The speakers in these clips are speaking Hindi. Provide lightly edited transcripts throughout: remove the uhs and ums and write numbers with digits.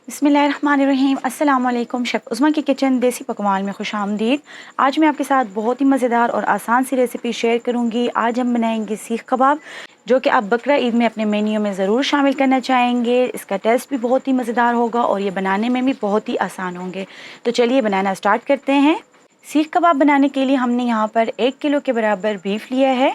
बिस्मिल्लाहिर्रहमानिर्रहीम। अस्सलाम वालेकुम। शेफ़ उस्मा की किचन देसी पकवान में खुश आमदीद। आज मैं आपके साथ बहुत ही मज़ेदार और आसान सी रेसिपी शेयर करूंगी। आज हम बनाएंगे सीख कबाब, जो कि आप बकरा ईद में अपने मेन्यू में ज़रूर शामिल करना चाहेंगे। इसका टेस्ट भी बहुत ही मज़ेदार होगा और ये बनाने में भी बहुत ही आसान होंगे। तो चलिए बनाना स्टार्ट करते हैं। सीख कबाब बनाने के लिए हमने यहाँ पर 1 किलो के बराबर बीफ लिया है।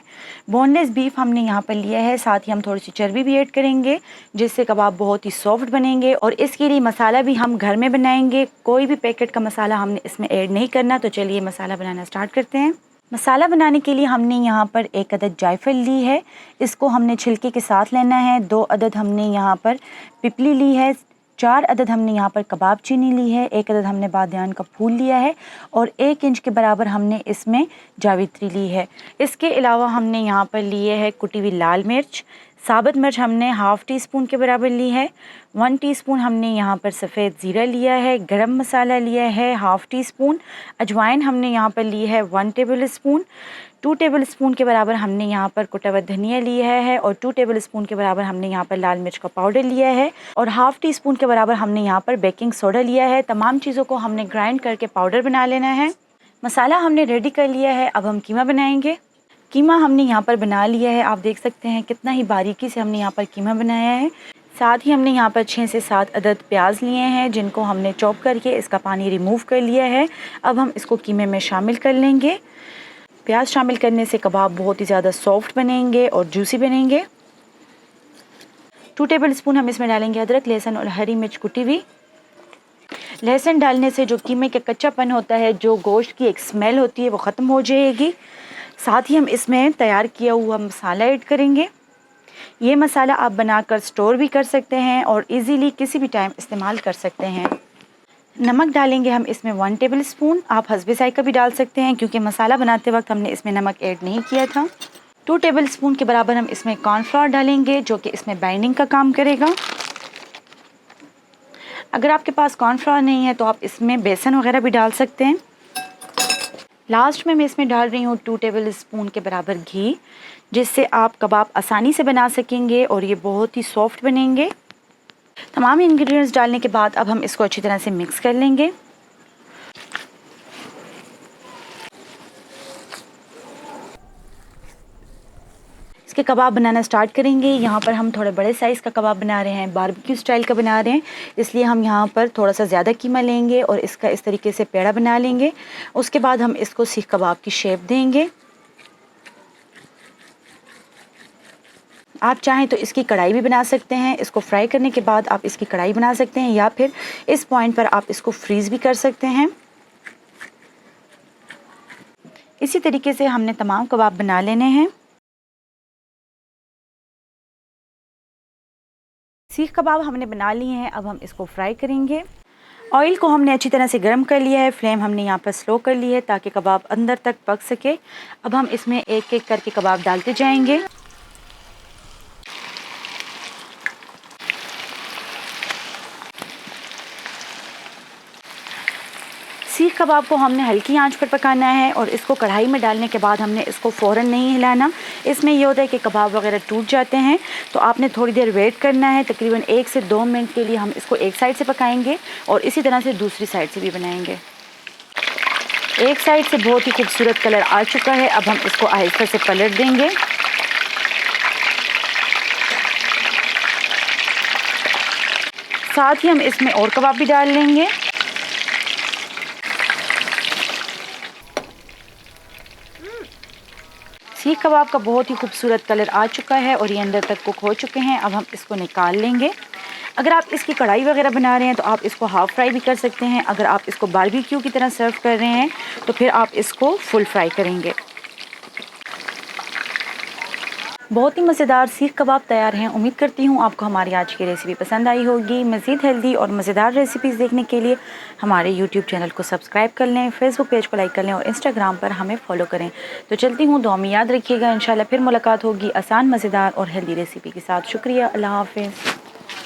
बोनलेस बीफ हमने यहाँ पर लिया है। साथ ही हम थोड़ी सी चर्बी भी ऐड करेंगे, जिससे कबाब बहुत ही सॉफ्ट बनेंगे। और इसके लिए मसाला भी हम घर में बनाएंगे, कोई भी पैकेट का मसाला हमने इसमें ऐड नहीं करना। तो चलिए मसाला बनाना स्टार्ट करते हैं। मसाला बनाने के लिए हमने यहाँ पर 1 अदद जायफल ली है, इसको हमने छिलके के साथ लेना है। 2 अदद हमने यहाँ पर पिपली ली है। 4 अदद हमने यहाँ पर कबाब चीनी ली है। 1 अदद हमने बादियान का फूल लिया है और 1 इंच के बराबर हमने इसमें जावित्री ली है। इसके अलावा हमने यहाँ पर लिए है कुटी हुई लाल मिर्च। साबुत मिर्च हमने हाफ़ टी स्पून के बराबर ली है। 1 टीस्पून हमने यहाँ पर सफ़ेद ज़ीरा लिया है। गरम मसाला लिया है हाफ़ टी स्पून। अजवाइन हमने यहाँ पर ली है 1 टेबल स्पून। 2 टेबल स्पून के बराबर हमने यहाँ पर कुटा हुआ धनिया लिया है और 2 टेबल स्पून के बराबर हमने यहाँ पर लाल मिर्च का पाउडर लिया है और हाफ़ टी स्पून के बराबर हमने यहाँ पर बेकिंग सोडा लिया है। तमाम चीज़ों को हमने ग्राइंड करके पाउडर बना लेना है। मसाला हमने रेडी कर लिया है। अब हम कीमा बनाएंगे। कीमा हमने यहाँ पर बना लिया है। आप देख सकते हैं कितना ही बारीकी से हमने यहाँ पर कीमा बनाया है। साथ ही हमने यहाँ पर 6 से 7 अदद प्याज लिए हैं, जिनको हमने चॉप करके इसका पानी रिमूव कर लिया है। अब हम इसको कीमे में शामिल कर लेंगे। प्याज शामिल करने से कबाब बहुत ही ज़्यादा सॉफ्ट बनेंगे और जूसी बनेंगे। 2 टेबल स्पून हम इसमें डालेंगे अदरक, लहसुन और हरी मिर्च कुटी हुई। लहसुन डालने से जो कीमे का कच्चापन होता है, जो गोश्त की एक स्मेल होती है, वो ख़त्म हो जाएगी। साथ ही हम इसमें तैयार किया हुआ मसाला ऐड करेंगे। ये मसाला आप बनाकर स्टोर भी कर सकते हैं और इजीली किसी भी टाइम इस्तेमाल कर सकते हैं। नमक डालेंगे हम इसमें 1 टेबल स्पून। आप हस्बे ज़ायक़ा भी डाल सकते हैं, क्योंकि मसाला बनाते वक्त हमने इसमें नमक ऐड नहीं किया था। 2 टेबल स्पून के बराबर हम इसमें कॉर्नफ्लोर डालेंगे, जो कि इसमें बाइंडिंग का काम करेगा। अगर आपके पास कॉर्नफ्लोर नहीं है तो आप इसमें बेसन वगैरह भी डाल सकते हैं। लास्ट में मैं इसमें डाल रही हूँ 2 टेबल स्पून के बराबर घी, जिससे आप कबाब आसानी से बना सकेंगे और ये बहुत ही सॉफ्ट बनेंगे। तमाम इंग्रेडिएंट्स डालने के बाद अब हम इसको अच्छी तरह से मिक्स कर लेंगे। इसके कबाब बनाना स्टार्ट करेंगे। यहाँ पर हम थोड़े बड़े साइज़ का कबाब बना रहे हैं, बारबेक्यू स्टाइल का बना रहे हैं, इसलिए हम यहाँ पर थोड़ा सा ज़्यादा कीमा लेंगे और इसका इस तरीके से पेड़ा बना लेंगे। उसके बाद हम इसको सीख कबाब की शेप देंगे। आप चाहें तो इसकी कढ़ाई भी बना सकते हैं। इसको फ्राई करने के बाद आप इसकी कढ़ाई बना सकते हैं, या फिर इस पॉइंट पर आप इसको फ्रीज़ भी कर सकते हैं। इसी तरीके से हमने तमाम कबाब बना लेने हैं। सीख कबाब हमने बना लिए हैं। अब हम इसको फ्राई करेंगे। ऑयल को हमने अच्छी तरह से गर्म कर लिया है। फ्लेम हमने यहाँ पर स्लो कर ली है, ताकि कबाब अंदर तक पक सके। अब हम इसमें एक एक करके कबाब डालते जाएंगे। सीख कबाब को हमने हल्की आंच पर पकाना है और इसको कढ़ाई में डालने के बाद हमने इसको फ़ौरन नहीं हिलाना। इसमें यह होता है कि कबाब वगैरह टूट जाते हैं, तो आपने थोड़ी देर वेट करना है। तकरीबन 1 से 2 मिनट के लिए हम इसको एक साइड से पकाएंगे और इसी तरह से दूसरी साइड से भी बनाएंगे। एक साइड से बहुत ही खूबसूरत कलर आ चुका है। अब हम इसको आहिस्ता से पलट देंगे। साथ ही हम इसमें और कबाब भी डाल लेंगे। सीख कबाब का बहुत ही खूबसूरत कलर आ चुका है और ये अंदर तक कुक हो चुके हैं। अब हम इसको निकाल लेंगे। अगर आप इसकी कढ़ाई वगैरह बना रहे हैं तो आप इसको हाफ़ फ्राई भी कर सकते हैं। अगर आप इसको बारबेक्यू की तरह सर्व कर रहे हैं तो फिर आप इसको फुल फ्राई करेंगे। बहुत ही मज़ेदार सीख कबाब तैयार हैं। उम्मीद करती हूँ आपको हमारी आज की रेसिपी पसंद आई होगी। मज़ीद हेल्दी और मज़ेदार रेसिपीज़ देखने के लिए हमारे यूट्यूब चैनल को सब्सक्राइब कर लें, फेसबुक पेज को लाइक कर लें और इंस्टाग्राम पर हमें फॉलो करें। तो चलती हूँ, दुआ में याद रखिएगा। इंशाल्लाह फिर मुलाकात होगी आसान, मज़ेदार और हेल्दी रेसिपी के साथ। शुक्रिया। अल्लाह हाफ़िज़।